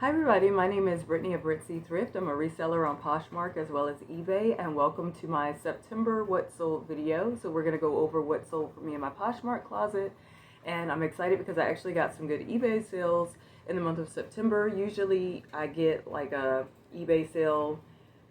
Hi everybody, my name is Brittany of Britzy Thrift. I'm a reseller on Poshmark as well as eBay, and welcome to my September What Sold video. So we're going to go over what sold for me in my Poshmark closet, and I'm excited because I actually got some good eBay sales in the month of September. Usually I get like a eBay sale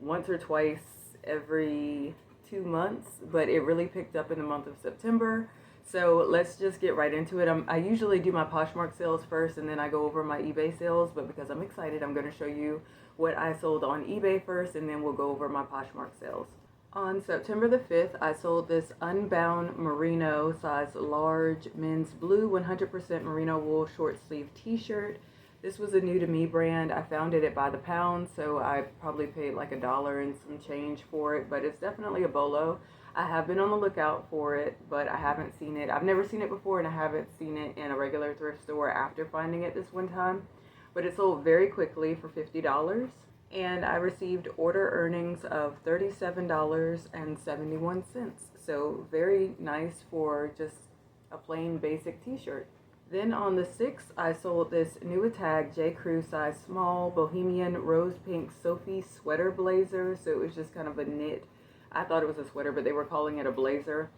once or twice every 2 months, but it really picked up in the month of September. So let's just get right into it. I usually do my Poshmark sales first and then I go over my eBay sales, but because I'm excited, I'm going to show you what I sold on eBay first and then we'll go over my Poshmark sales. On September the 5th, I sold this Unbound Merino size large men's blue 100% merino wool short sleeve t-shirt. This was a new to me brand. I found it at By the Pound, so I probably paid like $1 and some change for it, but it's definitely a bolo. I have been on the lookout for it, but I haven't seen it. I've never seen it before, and I haven't seen it in a regular thrift store after finding it this one time. But it sold very quickly for $50, and I received order earnings of $37.71. So very nice for just a plain basic t-shirt. Then on the 6th, I sold this Nuitag J. Crew size small Bohemian rose pink Sophie sweater blazer. So it was just kind of a knit. I thought it was a sweater, but they were calling it a blazer.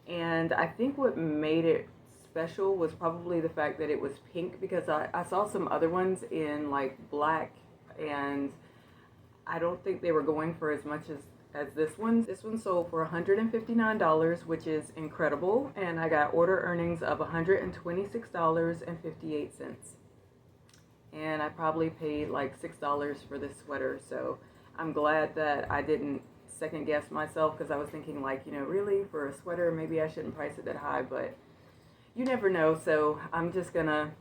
And I think what made it special was probably the fact that it was pink, because I saw some other ones in like black, and I don't think they were going for as much as this one. This one sold for $159, which is incredible, and I got order earnings of $126.58. And I probably paid like $6 for this sweater, so I'm glad that I didn't second guess myself, because I was thinking like, really for a sweater, maybe I shouldn't price it that high, but you never know. So I'm just gonna,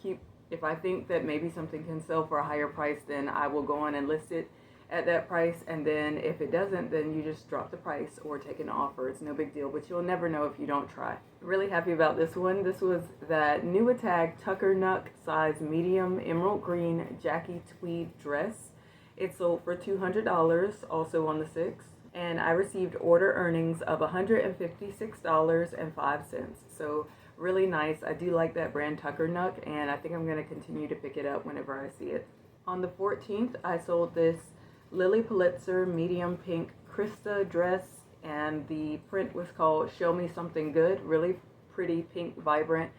keep, if I think that maybe something can sell for a higher price, then I will go on and list it at that price, and then if it doesn't, then you just drop the price or take an offer. It's no big deal, but you'll never know if you don't try. Really happy about this one. This was that Nuitag Tucker Nuck size medium emerald green Jackie tweed dress. It sold for $200, also on the 6th, and I received order earnings of $156.05. So really nice. I do like that brand Tucker Nuck, and I think I'm going to continue to pick it up whenever I see it. On the 14th, I sold this Lilly Pulitzer medium pink Krista dress, and the print was called Show Me Something Good. Really pretty pink, vibrant,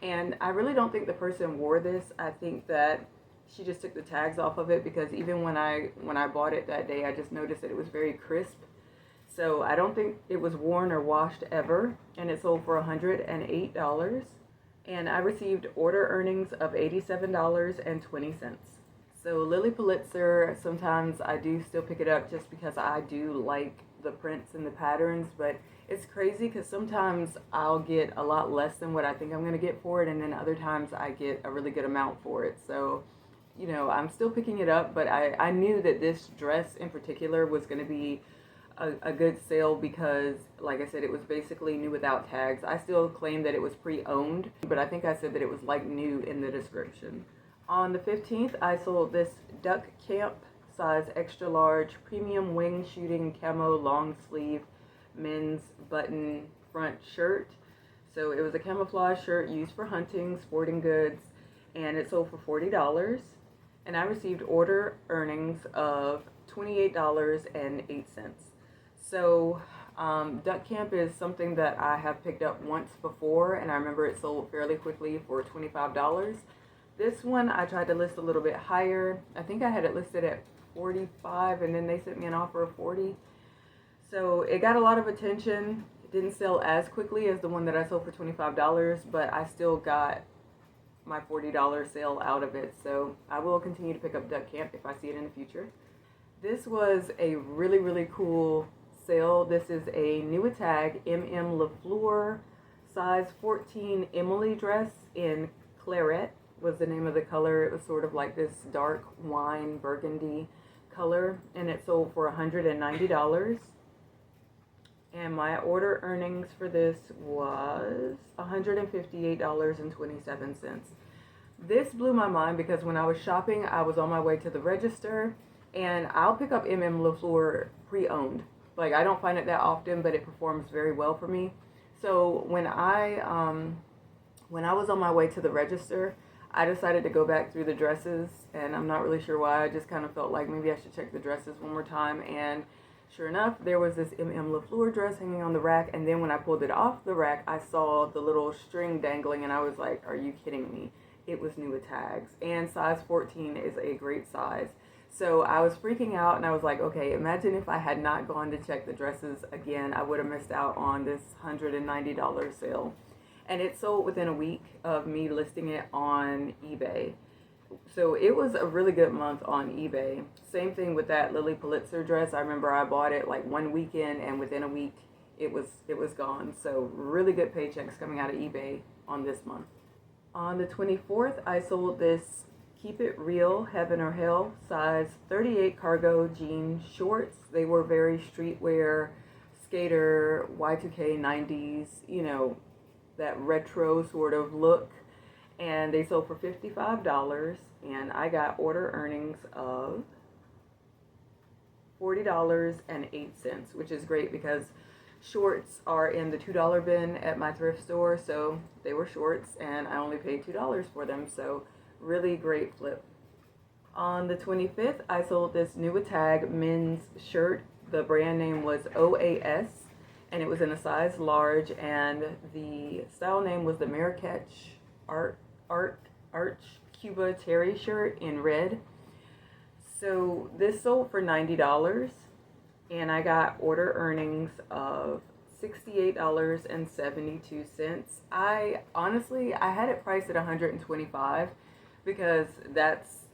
and I really don't think the person wore this. I think that she just took the tags off of it, because even when I bought it that day, I just noticed that it was very crisp. So I don't think it was worn or washed ever, and it sold for $108. And I received order earnings of $87.20. So Lilly Pulitzer, sometimes I do still pick it up just because I do like the prints and the patterns, but it's crazy because sometimes I'll get a lot less than what I think I'm going to get for it, and then other times I get a really good amount for it. So I'm still picking it up, but I knew that this dress in particular was going to be a good sale, because, like I said, it was basically new without tags. I still claim that it was pre-owned, but I think I said that it was like new in the description. On the 15th, I sold this Duck Camp size extra large premium wing shooting camo long sleeve men's button front shirt. So it was a camouflage shirt used for hunting, sporting goods, and it sold for $40. And I received order earnings of $28.08. So Duck Camp is something that I have picked up once before, and I remember it sold fairly quickly for $25. This one I tried to list a little bit higher. I think I had it listed at $45, and then they sent me an offer of $40. So it got a lot of attention. It didn't sell as quickly as the one that I sold for $25, but I still got my $40 sale out of it. So I will continue to pick up Duck Camp if I see it in the future. This was a really, really cool sale. This is a Nuitag MM LaFleur size 14 Emily dress in Claret was the name of the color. It was sort of like this dark wine burgundy color, and it sold for $190. And my order earnings for this was $158.27. This blew my mind, because when I was shopping, I was on my way to the register, and I'll pick up MM LaFleur pre-owned. Like, I don't find it that often, but it performs very well for me. So when I was on my way to the register, I decided to go back through the dresses, and I'm not really sure why. I just kind of felt like maybe I should check the dresses one more time. And sure enough, there was this M.M. LaFleur dress hanging on the rack. And then when I pulled it off the rack, I saw the little string dangling, and I was like, are you kidding me? It was new with tags. And size 14 is a great size. So I was freaking out, and I was like, okay, imagine if I had not gone to check the dresses again. I would have missed out on this $190 sale. And it sold within a week of me listing it on eBay. So it was a really good month on eBay. Same thing with that Lilly Pulitzer dress. I remember I bought it like one weekend, and within a week it was gone. So really good paychecks coming out of eBay on this month. On the 24th, I sold this Keep It Real Heaven or Hell size 38 cargo jean shorts. They were very streetwear, skater, Y2K 90s, you know, that retro sort of look. And they sold for $55, and I got order earnings of $40.08, which is great because shorts are in the $2 bin at my thrift store, so they were shorts, and I only paid $2 for them, so really great flip. On the 25th, I sold this new with tag men's shirt. The brand name was OAS, and it was in a size large, and the style name was the Marrakech Arch Cuba Terry shirt in red. So this sold for $90, and I got order earnings of $68.72. I honestly had it priced at $125 because that's,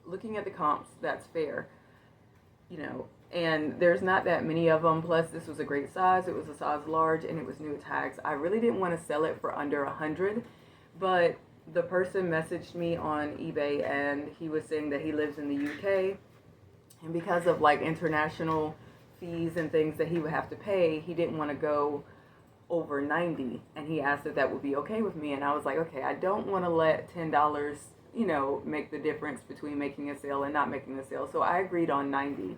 looking at the comps, that's fair, you know, and there's not that many of them. Plus this was a great size. It was a size large, and it was new with tags. I really didn't want to sell it for under $100, but the person messaged me on eBay, and he was saying that he lives in the UK, and because of like international fees and things that he would have to pay, he didn't want to go over 90, and he asked if that would be okay with me. And I was like, okay, I don't want to let $10, you know, make the difference between making a sale and not making a sale. So I agreed on 90.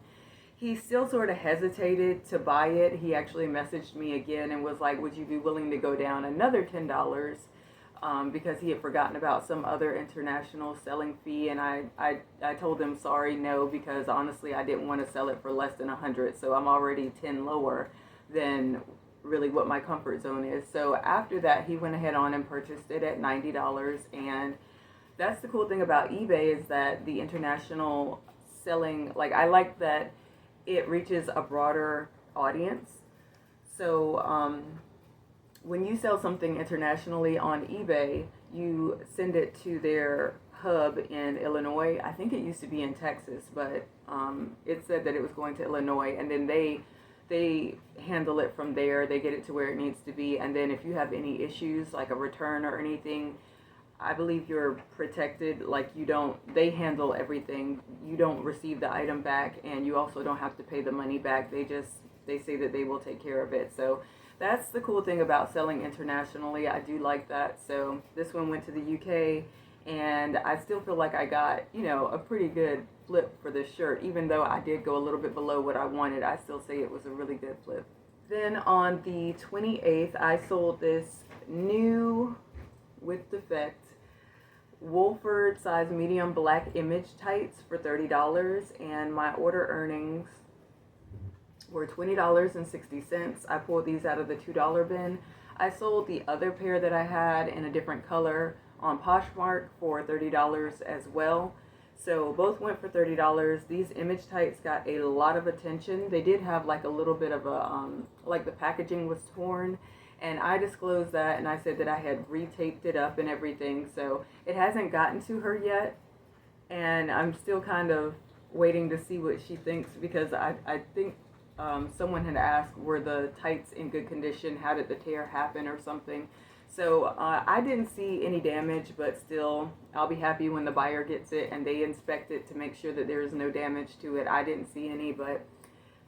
He still sort of hesitated to buy it. He actually messaged me again and was like, would you be willing to go down another $10? Because he had forgotten about some other international selling fee, and I told him sorry, no, because honestly I didn't want to sell it for less than 100, so I'm already 10 lower than really what my comfort zone is. So after that, he went ahead on and purchased it at $90, and that's the cool thing about eBay is that the international selling, like I like that it reaches a broader audience. So when you sell something internationally on eBay, you send it to their hub in Illinois. I think it used to be in Texas, but it said that it was going to Illinois, and then they handle it from there. They get it to where it needs to be, and then if you have any issues like a return or anything, I believe you're protected. Like they handle everything. You don't receive the item back, and you also don't have to pay the money back. They say that they will take care of it. So that's the cool thing about selling internationally. I do like that. So this one went to the UK, and I still feel like I got, you know, a pretty good flip for this shirt. Even though I did go a little bit below what I wanted, I still say it was a really good flip. Then on the 28th, I sold this new with defect Wolford size medium black image tights for $30, and my order earnings were $20.60. I pulled these out of the $2 bin. I sold the other pair that I had in a different color on Poshmark for $30 as well. So both went for $30. These image tights got a lot of attention. They did have like a little bit of a, like the packaging was torn, and I disclosed that, and I said that I had retaped it up and everything. So it hasn't gotten to her yet, and I'm still kind of waiting to see what she thinks, because I think someone had asked, were the tights in good condition? How did the tear happen or something? So I didn't see any damage, but still, I'll be happy when the buyer gets it and they inspect it to make sure that there is no damage to it. I didn't see any, but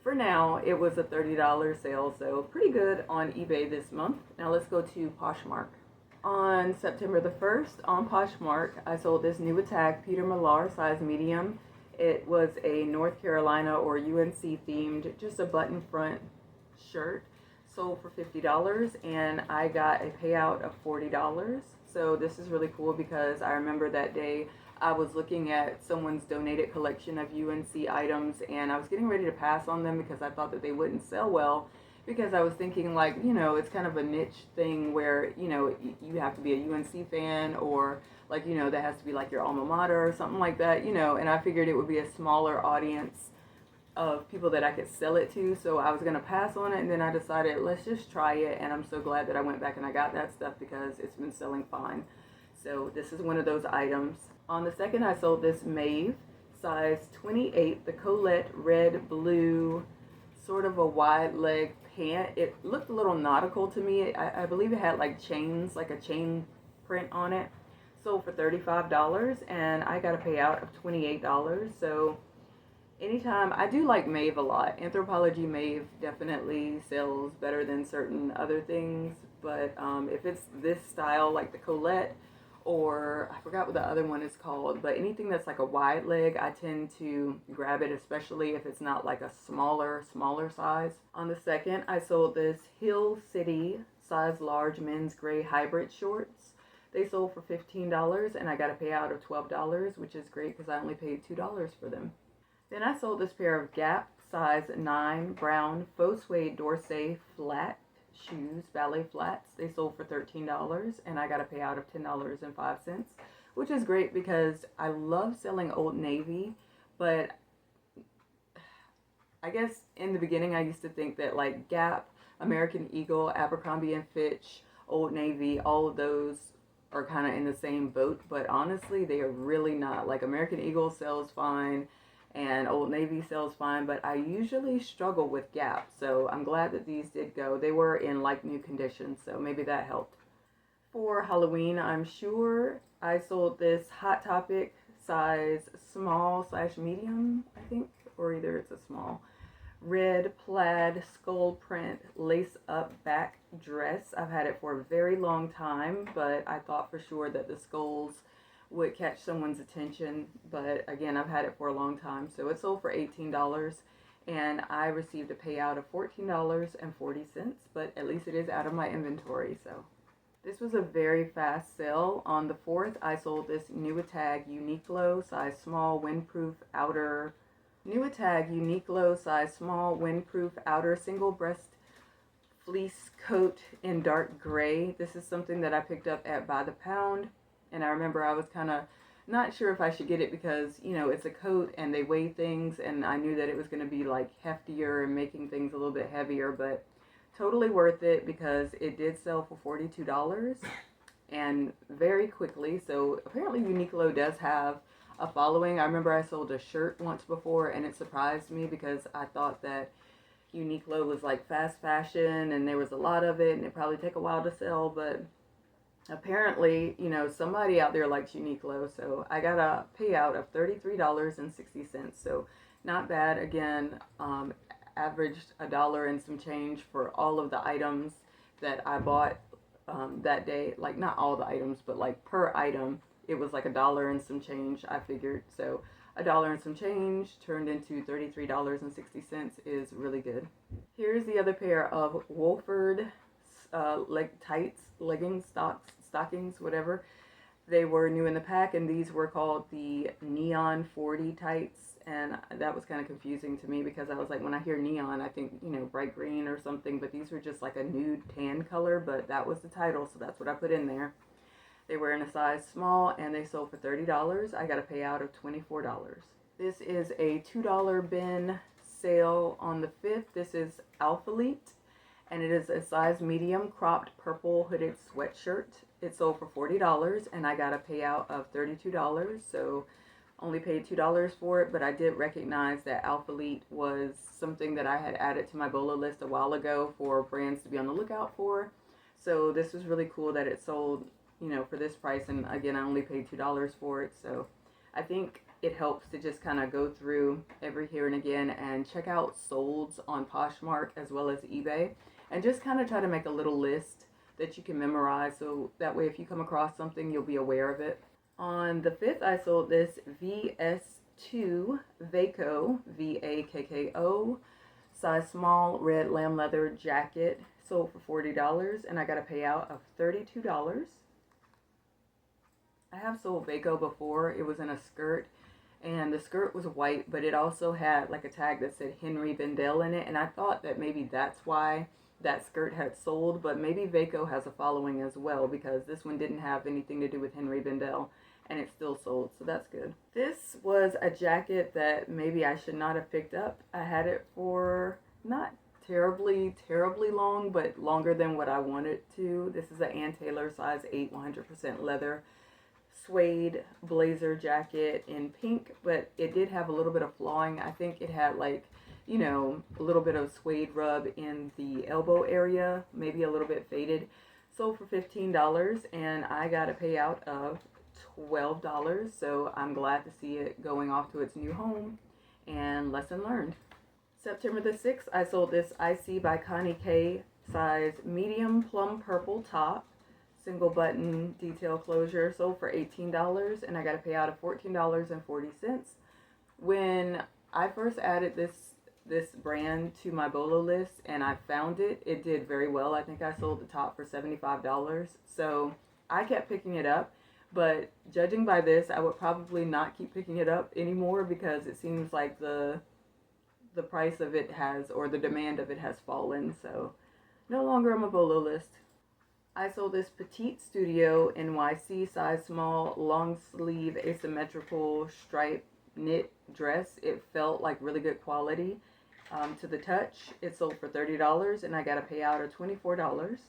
for now, it was a $30 sale, so pretty good on eBay this month. Now let's go to Poshmark. On September the 1st, on Poshmark, I sold this new attack Peter Millar size medium. It was a North Carolina or UNC themed, just a button front shirt. Sold for $50, and I got a payout of $40. So this is really cool because I remember that day I was looking at someone's donated collection of UNC items, and I was getting ready to pass on them because I thought that they wouldn't sell well, because I was thinking, like, it's kind of a niche thing where, you have to be a UNC fan, or like, that has to be like your alma mater or something like that, and I figured it would be a smaller audience of people that I could sell it to. So I was gonna pass on it, and then I decided, let's just try it. And I'm so glad that I went back and I got that stuff because it's been selling fine. So this is one of those items. On the second, I sold this Maeve, size 28, the Colette red blue, sort of a wide leg pant. It looked a little nautical to me. I believe it had like chains, like a chain print on it. Sold for $35, and I got a payout of $28. So anytime, I do like Maeve a lot. Anthropologie Maeve definitely sells better than certain other things, but if it's this style, like the Colette, or I forgot what the other one is called, but anything that's like a wide leg, I tend to grab it, especially if it's not like a smaller size. On the second, I sold this Hill City size large men's gray hybrid shorts. They sold for $15, and I got a payout of $12, which is great because I only paid $2 for them. Then I sold this pair of Gap size 9 brown faux suede Dorsey flat shoes, ballet flats. They sold for $13, and I got a payout of $10.05, which is great because I love selling Old Navy, but I guess in the beginning I used to think that like Gap, American Eagle, Abercrombie and Fitch, Old Navy, all of those are kind of in the same boat, but honestly they are really not. Like American Eagle sells fine and Old Navy sells fine, but I usually struggle with Gap, so I'm glad that these did go. They were in like new condition, so maybe that helped. For Halloween, I'm sure I sold this Hot Topic size small/medium, I think, or either it's a small, red plaid skull print lace up back dress. I've had it for a very long time, but I thought for sure that the skulls would catch someone's attention, but again, I've had it for a long time. So it sold for $18, and I received a payout of $14.40, but at least it is out of my inventory. So this was a very fast sale. On the 4th, I sold this Nuitag Uniqlo size small windproof outer single breast fleece coat in dark gray. This is something that I picked up at By the Pound, and I remember I was kind of not sure if I should get it because, it's a coat and they weigh things, and I knew that it was going to be like heftier and making things a little bit heavier, but totally worth it because it did sell for $42 and very quickly. So apparently Uniqlo does have a following. I remember I sold a shirt once before, and it surprised me because I thought that Uniqlo was like fast fashion and there was a lot of it and it probably take a while to sell, but apparently, somebody out there likes Uniqlo. So I got a payout of $33.60. So not bad. Again, averaged $1 and some change for all of the items that I bought that day. Like not all the items, but like per item, it was like $1 and some change, I figured. So $1 and some change turned into $33.60 is really good. Here's the other pair of Wolford stockings, whatever. They were new in the pack, and these were called the Neon 40 tights, and that was kind of confusing to me because I was like, when I hear neon, I think, bright green or something, but these were just like a nude tan color, but that was the title, so that's what I put in there. They were in a size small, and they sold for $30. I got a payout of $24. This is a $2 bin sale on the 5th. This is Alphalete, and it is a size medium cropped purple hooded sweatshirt. It sold for $40, and I got a payout of $32. So only paid $2 for it, but I did recognize that Alphalete was something that I had added to my BOLA list a while ago for brands to be on the lookout for. So this was really cool that it sold, for this price, and again, I only paid $2 for it. So I think it helps to just kind of go through every here and again and check out solds on Poshmark as well as eBay, and just kind of try to make a little list that you can memorize, so that way if you come across something, you'll be aware of it. On the 5th, I sold this VS2 Vakko, VAKKO, size small red lamb leather jacket. Sold for $40, and I got a payout of $32. I have sold Vaco before. It was in a skirt, and the skirt was white, but it also had like a tag that said Henry Bendel in it, and I thought that maybe that's why that skirt had sold, but maybe Vaco has a following as well, because this one didn't have anything to do with Henry Bendel and it still sold, so that's good. This was a jacket that maybe I should not have picked up. I had it for not terribly long, but longer than what I wanted to. This is an Ann Taylor size 8 100% leather suede blazer jacket in pink, but it did have a little bit of flawing. I think it had like, you know, a little bit of suede rub in the elbow area, maybe a little bit faded. Sold for $15, and I got a payout of $12, so I'm glad to see it going off to its new home, and lesson learned. September the 6th, I sold this IC by Connie K size medium plum purple top, single button detail closure, sold for $18, and I got a payout of $14.40. When I first added this brand to my Bolo list and I found it, it did very well. I think I sold the top for $75, so I kept picking it up. But judging by this, I would probably not keep picking it up anymore, because it seems like the price of it has, or the demand of it has fallen, so no longer on my Bolo list. I sold this Petite Studio NYC size small long sleeve asymmetrical stripe knit dress. It felt like really good quality to the touch. It sold for $30, and I got a payout of $24.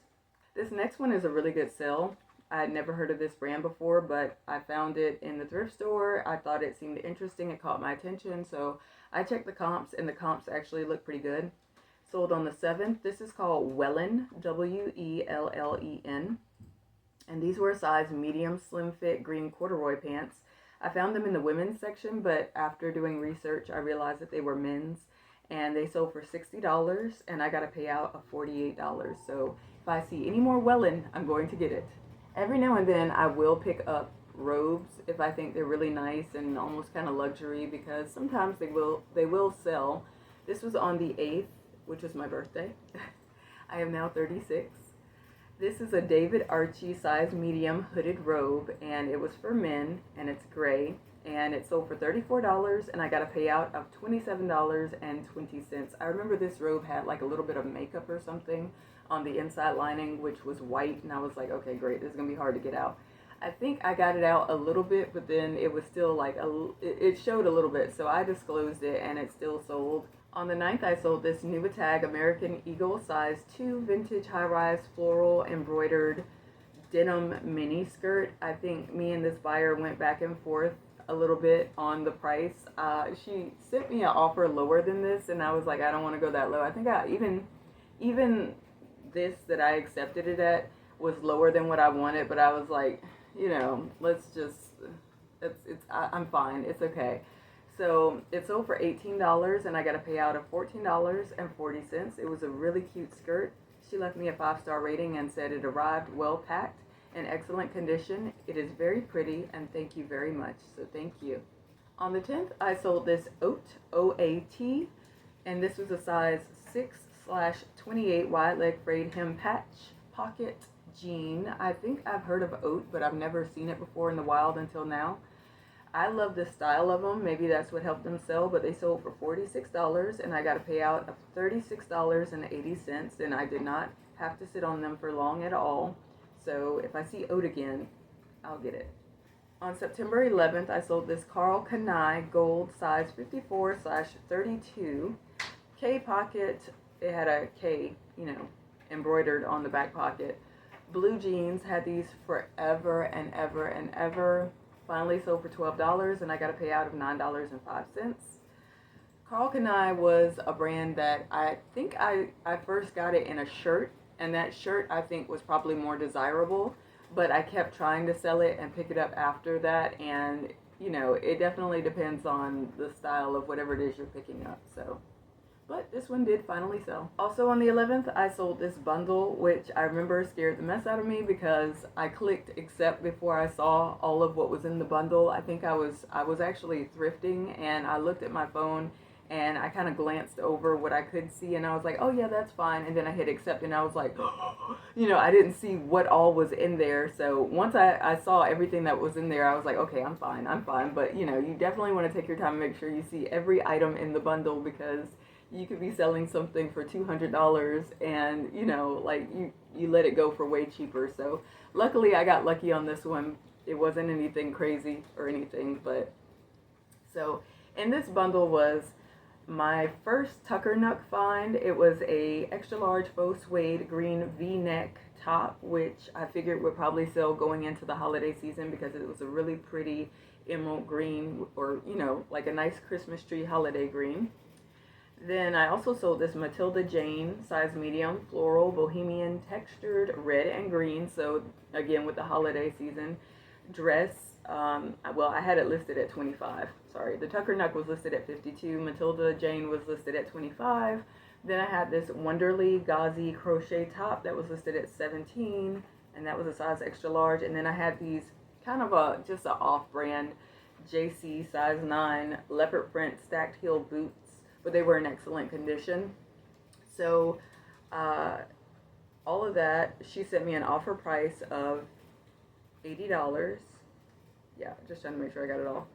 This next one is a really good sale. I had never heard of this brand before, but I found it in the thrift store. I thought it seemed interesting. It caught my attention, so I checked the comps, and the comps actually look pretty good. Sold on the 7th. This is called Wellen, Wellen, and these were a size medium slim fit green corduroy pants. I found them in the women's section, but after doing research, I realized that they were men's, and they sold for $60, and I got a payout of $48. So if I see any more Wellen, I'm going to get it. Every now and then I will pick up robes if I think they're really nice and almost kind of luxury, because sometimes they will sell. This was on the 8th, which was my birthday. I am now 36. This is a David Archie size medium hooded robe, and it was for men, and it's gray, and it sold for $34, and I got a payout of $27.20. I remember this robe had like a little bit of makeup or something on the inside lining, which was white, and I was like, okay, great, this is gonna be hard to get out. I think I got it out a little bit, but then it was still like it showed a little bit, so I disclosed it, and it still sold. On the 9th, I sold this Nubatag American Eagle size 2 vintage high-rise floral embroidered denim mini skirt. I think me and this buyer went back and forth a little bit on the price. She sent me an offer lower than this, and I was like, I don't want to go that low. I think even this that I accepted it at was lower than what I wanted, but I was like, you know, let's just, I'm fine, it's okay. So it sold for $18, and I got a payout of $14.40. It was a really cute skirt. She left me a 5-star rating and said it arrived well packed, in excellent condition. It is very pretty, and thank you very much. So thank you. On the 10th, I sold this Oat, O-A-T, and this was a size 6/28 wide leg frayed hem patch pocket jean. I think I've heard of Oat, but I've never seen it before in the wild until now. I love the style of them. Maybe that's what helped them sell, but they sold for $46, and I got a payout of $36.80, and I did not have to sit on them for long at all. So if I see Oat again, I'll get it. On September 11th, I sold this Karl Kani gold size 54/32 K pocket. It had a K, you know, embroidered on the back pocket. Blue jeans. Had these forever and ever and ever. Finally sold for $12, and I got a payout of $9.05. Karl Kani was a brand that I think I first got it in a shirt, and that shirt I think was probably more desirable, but I kept trying to sell it and pick it up after that, and you know, it definitely depends on the style of whatever it is you're picking up. So, but this one did finally sell. Also on the 11th, I sold this bundle, which I remember scared the mess out of me because I clicked accept before I saw all of what was in the bundle. I think I was actually thrifting, and I looked at my phone, and I kind of glanced over what I could see, and I was like, oh yeah, that's fine. And then I hit accept, and I was like, I didn't see what all was in there. So once I saw everything that was in there, I was like, okay, I'm fine. But you definitely want to take your time and make sure you see every item in the bundle, because you could be selling something for $200 and you let it go for way cheaper. So luckily I got lucky on this one. It wasn't anything crazy or anything, but so in this bundle was my first Tucker Nuck find. It was a extra large faux suede green V-neck top, which I figured would probably sell going into the holiday season because it was a really pretty emerald green, or like a nice Christmas tree holiday green. Then I also sold this Matilda Jane size medium floral bohemian textured red and green. So again, with the holiday season dress, I had it listed at 25. Sorry, the Tucker Nuck was listed at 52. Matilda Jane was listed at 25. Then I had this Wonderly Gauzy crochet top that was listed at 17, and that was a size extra large. And then I had these kind of just an off-brand JC size 9 leopard print stacked heel boots, but they were in excellent condition. So all of that, she sent me an offer price of $80. Yeah, just trying to make sure I got it all.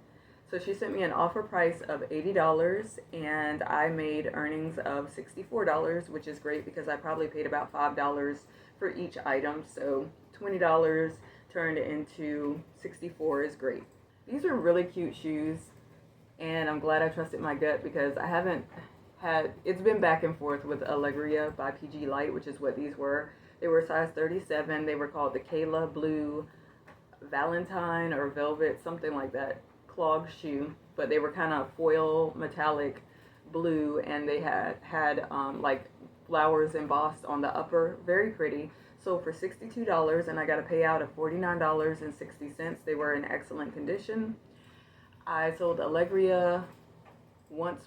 So she sent me an offer price of $80, and I made earnings of $64, which is great because I probably paid about $5 for each item. So $20 turned into $64 is great. These are really cute shoes, and I'm glad I trusted my gut because I haven't it's been back and forth with Allegria by PG Light, which is what these were. They were size 37. They were called the Kayla Blue Valentine or Velvet, something like that, clog shoe, but they were kind of foil metallic blue, and they had like flowers embossed on the upper, very pretty. So for $62, and I got a payout of $49.60. They were in excellent condition. I sold Allegria once,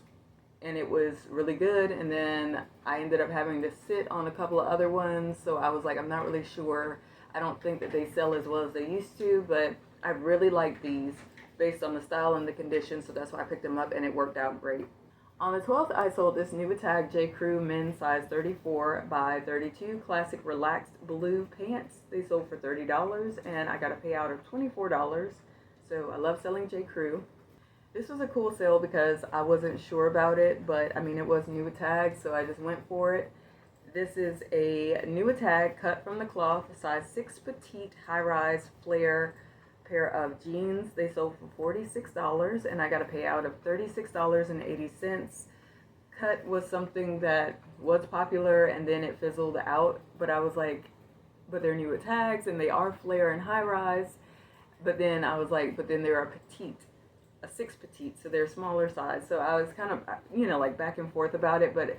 and it was really good, and then I ended up having to sit on a couple of other ones, so I was like, I'm not really sure. I don't think that they sell as well as they used to, but I really like these based on the style and the condition, so that's why I picked them up, and it worked out great. On the 12th, I sold this Nuitag J. Crew men's size 34 by 32 classic relaxed blue pants. They sold for $30, and I got a payout of $24. So I love selling J. Crew. This was a cool sale because I wasn't sure about it, but I mean, it was Nuitag, so I just went for it. This is a Nuitag cut from the cloth, size 6 petite high-rise flare pair of jeans. They sold for $46, and I got a payout of $36.80. Cut was something that was popular, and then it fizzled out, but I was like, but they're Nuitags, and they are flare and high-rise. But then I was like, but then they're a petite, a 6 petite, so they're smaller size. So I was kind of, like back and forth about it, but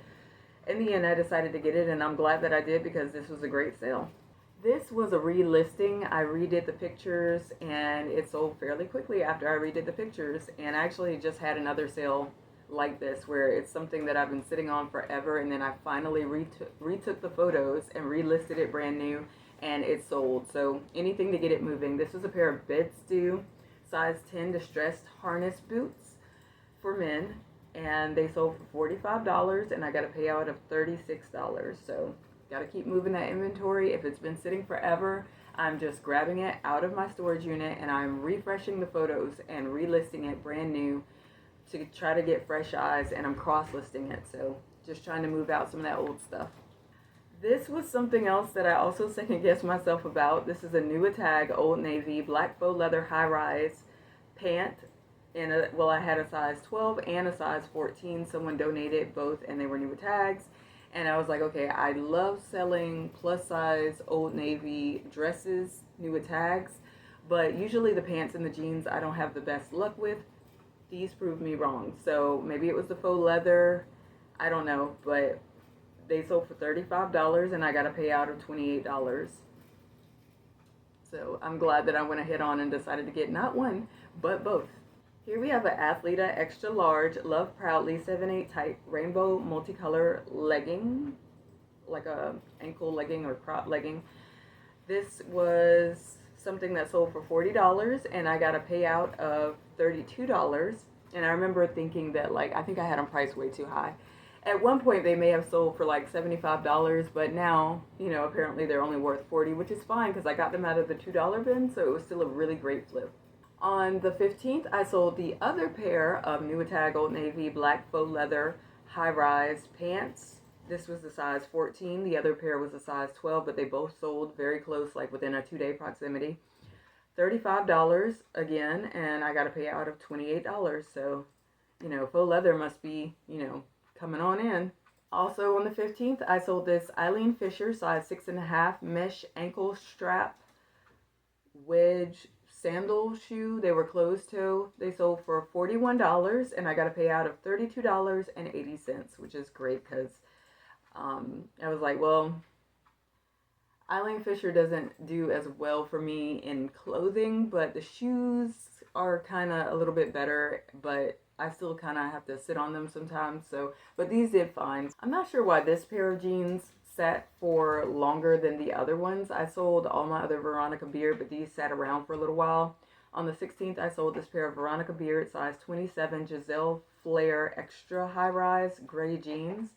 in the end I decided to get it, and I'm glad that I did because this was a great sale. This was a relisting. I redid the pictures, and it sold fairly quickly after I redid the pictures, and I actually just had another sale like this where it's something that I've been sitting on forever, and then I finally retook the photos and relisted it brand new, and it sold. So anything to get it moving. This was a pair of Bedstew size 10 distressed harness boots for men, and they sold for $45, and I got a payout of $36. So got to keep moving that inventory. If it's been sitting forever, I'm just grabbing it out of my storage unit, and I'm refreshing the photos and relisting it brand new to try to get fresh eyes, and I'm cross-listing it. So just trying to move out some of that old stuff. This was something else that I also second-guessed myself about. This is a Nuitag Old Navy black faux leather high-rise pant. I had a size 12 and a size 14. Someone donated both, and they were Nuitags. And I was like, okay, I love selling plus-size Old Navy dresses, Nuitags, but usually the pants and the jeans I don't have the best luck with. These proved me wrong. So maybe it was the faux leather, I don't know, but they sold for $35, and I got a payout of $28. So I'm glad that I went ahead on and decided to get not one, but both. Here we have an Athleta extra large Love Proudly 7/8 type rainbow multicolor legging, like a ankle legging or crop legging. This was something that sold for $40, and I got a payout of $32. And I remember thinking that, like, I think I had them priced way too high. At one point, they may have sold for like $75, but now, you know, apparently they're only worth $40, which is fine because I got them out of the $2 bin, so it was still a really great flip. On the 15th, I sold the other pair of Nuitag Old Navy black faux leather high-rise pants. This was the size 14. The other pair was a size 12, but they both sold very close, like within a 2-day proximity. $35 again, and I got a payout of $28. So, you know, faux leather must be, you know, coming on in. Also on the 15th, I sold this Eileen Fisher size 6.5 mesh ankle strap wedge sandal shoe. They were closed toe. They sold for $41, and I got a payout of $32.80, which is great because I was like, well, Eileen Fisher doesn't do as well for me in clothing, but the shoes are kind of a little bit better, but I still kind of have to sit on them sometimes. So, but these did fine. I'm not sure why this pair of jeans sat for longer than the other ones. I sold all my other Veronica Beard, but these sat around for a little while. On the 16th, I sold this pair of Veronica Beard size 27 Giselle Flair extra high rise gray jeans.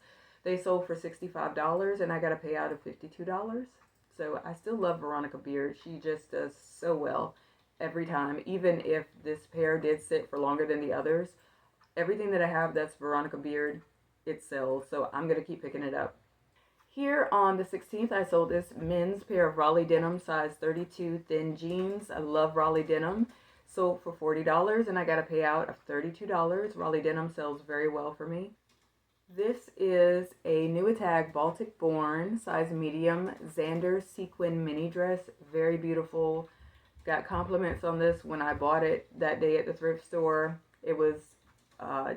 They sold for $65, and I got a payout of $52. So I still love Veronica Beard. She just does so well every time. Even if this pair did sit for longer than the others, everything that I have that's Veronica Beard, it sells. So I'm going to keep picking it up. Here on the 16th, I sold this men's pair of Raleigh denim size 32 thin jeans. I love Raleigh denim. Sold for $40, and I got a payout of $32. Raleigh denim sells very well for me. This is a Nuitag Baltic Born size medium Xander sequin mini dress. Very beautiful. Got compliments on this when I bought it that day at the thrift store. It was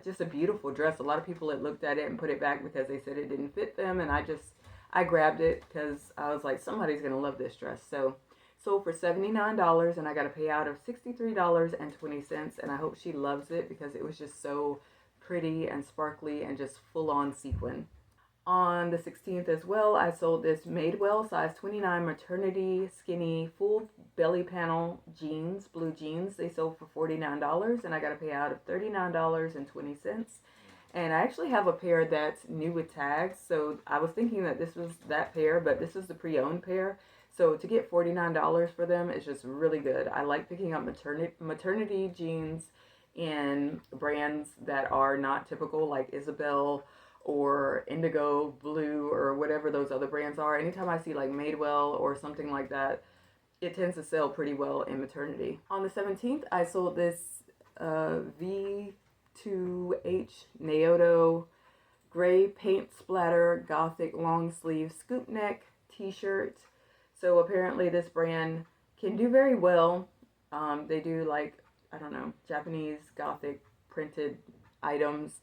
just a beautiful dress. A lot of people had looked at it and put it back because they said it didn't fit them, and I grabbed it because I was like, somebody's gonna love this dress. So sold for $79, and I got a payout of $63.20, and I hope she loves it because it was just so pretty and sparkly and just full-on sequin. On the 16th as well, I sold this Madewell size 29 maternity skinny full belly panel jeans, blue jeans. They sold for $49, and I got a payout of $39.20. And I actually have a pair that's new with tags, so I was thinking that this was that pair, but this is the pre-owned pair. So to get $49 for them is just really good. I like picking up maternity jeans in brands that are not typical, like Isabel or Indigo Blue or whatever those other brands are. Anytime I see like Madewell or something like that, it tends to sell pretty well in maternity. On the 17th, I sold this V2H Naoto gray paint splatter gothic long sleeve scoop neck t-shirt. So apparently this brand can do very well. They do like, I don't know, Japanese gothic printed items.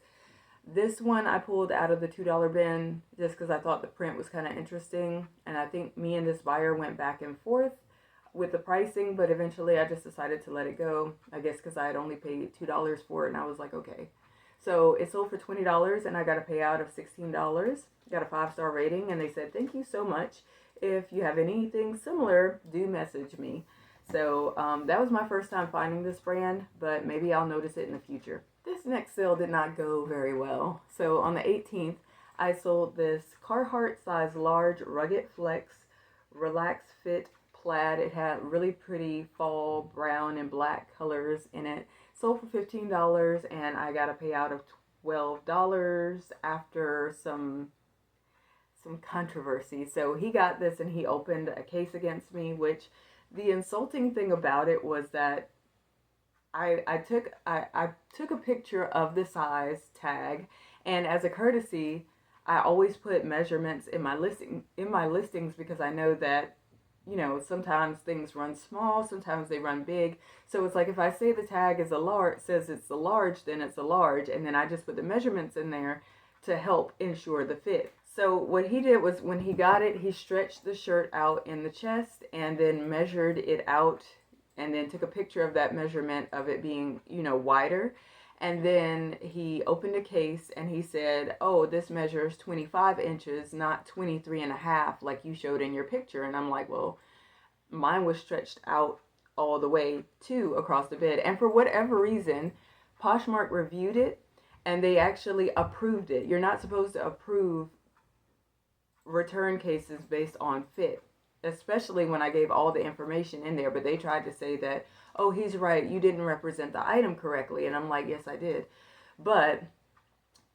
This one I pulled out of the $2 bin just because I thought the print was kind of interesting. And I think me and this buyer went back and forth with the pricing, but eventually I just decided to let it go. I guess because I had only paid $2 for it, and I was like, okay. So it sold for $20, and I got a payout of $16. Got a 5-star rating, and they said, thank you so much. If you have anything similar, do message me. So that was my first time finding this brand, but maybe I'll notice it in the future. This next sale did not go very well. So on the 18th, I sold this Carhartt size large rugged flex relaxed fit plaid. It had really pretty fall brown and black colors in it. Sold for $15, and I got a payout of $12 after some controversy. So he got this and he opened a case against me, which the insulting thing about it was that I took a picture of the size tag, and as a courtesy, I always put measurements in my listings because I know that, you know, sometimes things run small, sometimes they run big. So it's like if I say the tag is a large, says it's a large, then it's a large, and then I just put the measurements in there to help ensure the fit. So what he did was when he got it, he stretched the shirt out in the chest and then measured it out and then took a picture of that measurement of it being, you know, wider. And then he opened a case and he said, oh, this measures 25 inches, not 23 and a half like you showed in your picture. And I'm like, well, mine was stretched out all the way too across the bed. And for whatever reason, Poshmark reviewed it and they actually approved it. You're not supposed to approve return cases based on fit, especially when I gave all the information in there, but they tried to say that, oh, he's right, you didn't represent the item correctly. And I'm like, yes, I did. But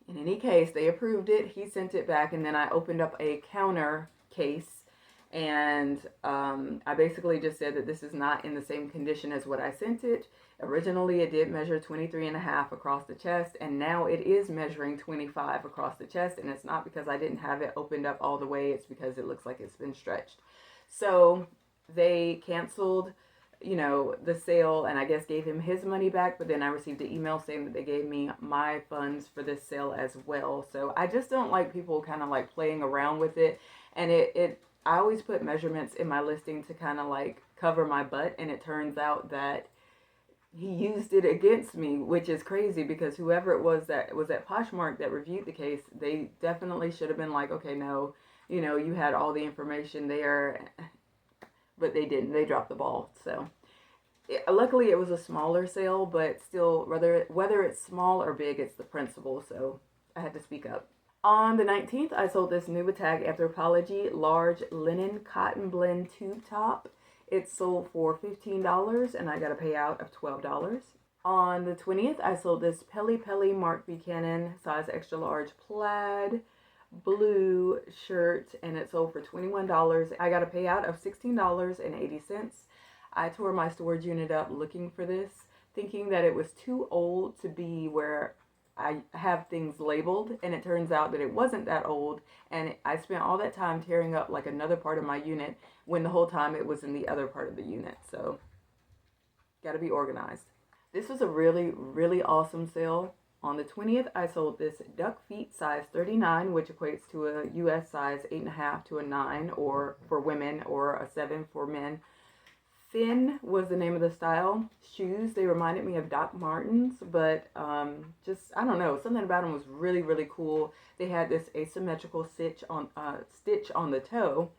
in any case, they approved it. He sent it back, and then I opened up a counter case, and I basically just said that this is not in the same condition as what I sent it. Originally, it did measure 23.5 across the chest, and now it is measuring 25 across the chest, and it's not because I didn't have it opened up all the way. It's because it looks like it's been stretched. So they canceled, the sale, and I guess gave him his money back, but then I received an email saying that they gave me my funds for this sale as well. So I just don't like people kind of like playing around with it, and I always put measurements in my listing to kind of like cover my butt, and it turns out that he used it against me, which is crazy because whoever it was that was at Poshmark that reviewed the case, they definitely should have been like, okay, no, you had all the information there, but they didn't. They dropped the ball. So luckily it was a smaller sale, but still, whether it's small or big, it's the principle. So I had to speak up. On the 19th, I sold this Nubatag Anthropologie large linen cotton blend tube top. It sold for $15 and I got a payout of $12. On the 20th, I sold this Pelly Pelly Mark Buchanan size extra large plaid blue shirt and it sold for $21. I got a payout of $16.80. I tore my storage unit up looking for this, thinking that it was too old to be where I have things labeled, and it turns out that it wasn't that old, and I spent all that time tearing up like another part of my unit when the whole time it was in the other part of the unit. So gotta be organized. This was a really, really awesome sale. On the 20th, I sold this duck feet size 39, which equates to a US size 8.5 to a 9, or for women, or a 7 for men. Finn was the name of the style. Shoes, they reminded me of Doc Martens, but just, I don't know, something about them was really, really cool. They had this asymmetrical stitch on the toe,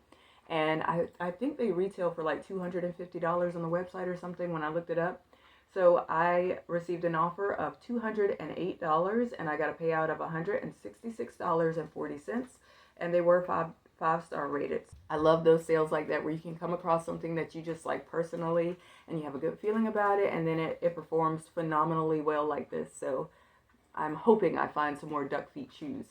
and I think they retail for like $250 on the website or something when I looked it up. So I received an offer of $208, and I got a payout of $166.40, and they were five-star rated. I love those sales like that where you can come across something that you just like personally and you have a good feeling about it, and then it performs phenomenally well like this. So I'm hoping I find some more duck feet shoes.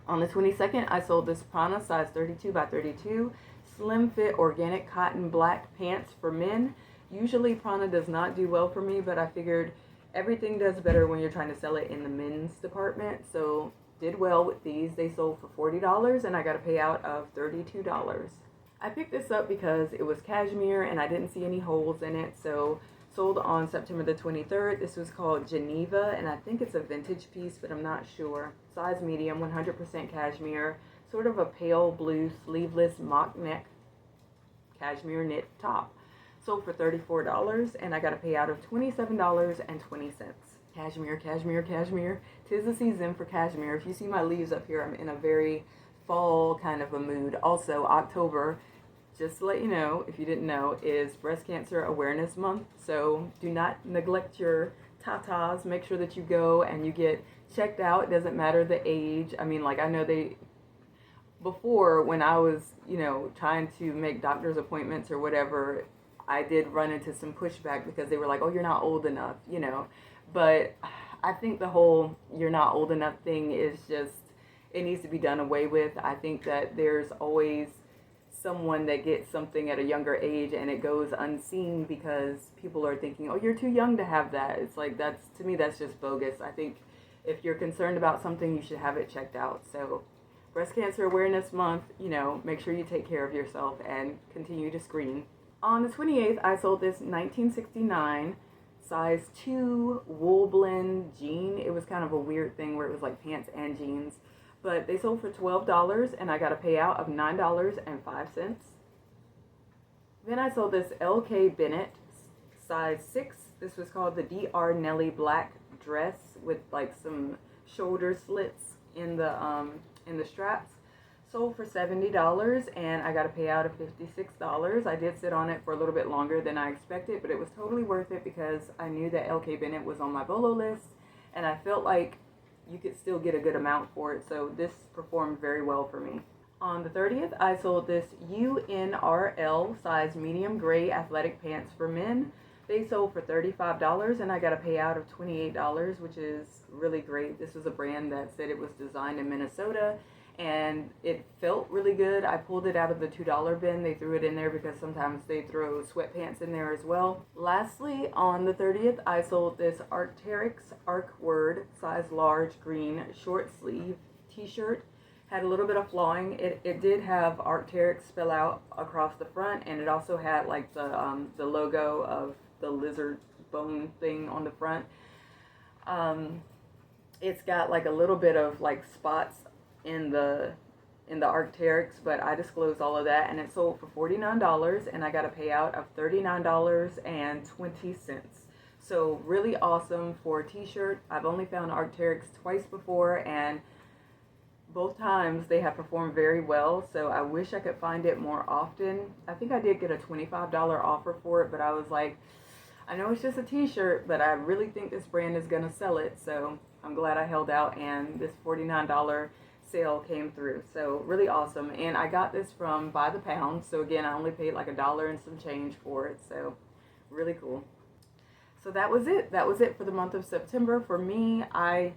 On the 22nd, I sold this Prana size 32 by 32 slim fit organic cotton black pants for men. Usually Prana does not do well for me, but I figured everything does better when you're trying to sell it in the men's department. So did well with these. They sold for $40 and I got a payout of $32. I picked this up because it was cashmere and I didn't see any holes in it. So sold on September the 23rd. This was called Geneva, and I think it's a vintage piece, but I'm not sure. Size medium, 100% cashmere, sort of a pale blue sleeveless mock neck cashmere knit top. Sold for $34 and I got a payout of $27.20. Cashmere, cashmere, cashmere. 'Tis the season for cashmere. If you see my leaves up here, I'm in a very fall kind of a mood. Also, October, just to let you know, if you didn't know, is Breast Cancer Awareness Month. So do not neglect your tatas. Make sure that you go and you get checked out. It doesn't matter the age. I mean, like, I know before when I was, trying to make doctor's appointments or whatever, I did run into some pushback because they were like, oh, you're not old enough, But I think the whole you're not old enough thing is just, it needs to be done away with. I think that there's always someone that gets something at a younger age and it goes unseen because people are thinking, oh, you're too young to have that. It's like, to me, that's just bogus. I think if you're concerned about something, you should have it checked out. So Breast Cancer Awareness Month, make sure you take care of yourself and continue to screen. On the 28th, I sold this 1969 size 2 wool blend jean. It was kind of a weird thing where it was like pants and jeans, but they sold for $12 and I got a payout of $9.05. Then I sold this LK Bennett size 6. This was called the DR Nelly black dress with like some shoulder slits in the straps. Sold for $70 and I got a payout of $56. I did sit on it for a little bit longer than I expected, but it was totally worth it because I knew that LK Bennett was on my Bolo list and I felt like you could still get a good amount for it, so this performed very well for me. On the 30th, I sold this UNRL size medium gray athletic pants for men. They sold for $35 and I got a payout of $28, which is really great. This was a brand that said it was designed in Minnesota and it felt really good. I pulled it out of the $2 bin. They threw it in there because sometimes they throw sweatpants in there as well. Lastly, on the 30th, I sold this Arc'teryx Arcword size large green short sleeve t-shirt. Had a little bit of flawing. It did have Arc'teryx spell out across the front, and it also had like the logo of the lizard bone thing on the front. It's got like a little bit of like spots in the Arc'teryx, but I disclosed all of that, and it sold for $49, and I got a payout of $39.20. So really awesome for a t-shirt. I've only found Arc'teryx twice before, and both times they have performed very well, so I wish I could find it more often. I think I did get a $25 offer for it, but I was like, I know it's just a t-shirt, but I really think this brand is gonna sell it, so I'm glad I held out, and this $49 sale came through. So really awesome. And I got this from By the Pound, so again, I only paid like $1 and some change for it, so really cool. So that was it. That was it for the month of September. For me, I'm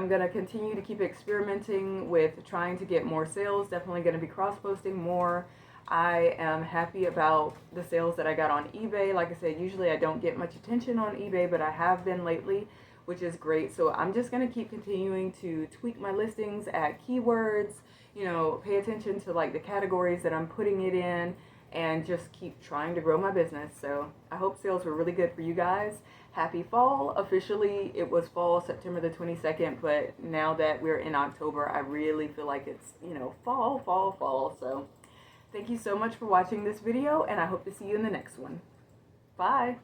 going to continue to keep experimenting with trying to get more sales. Definitely going to be cross-posting more. I am happy about the sales that I got on eBay. Like I said, usually I don't get much attention on eBay, but I have been lately, which is great. So I'm just going to keep continuing to tweak my listings, add keywords, pay attention to like the categories that I'm putting it in, and just keep trying to grow my business. So I hope sales were really good for you guys. Happy fall. Officially, it was fall, September the 22nd, but now that we're in October, I really feel like it's, fall. So thank you so much for watching this video, and I hope to see you in the next one. Bye.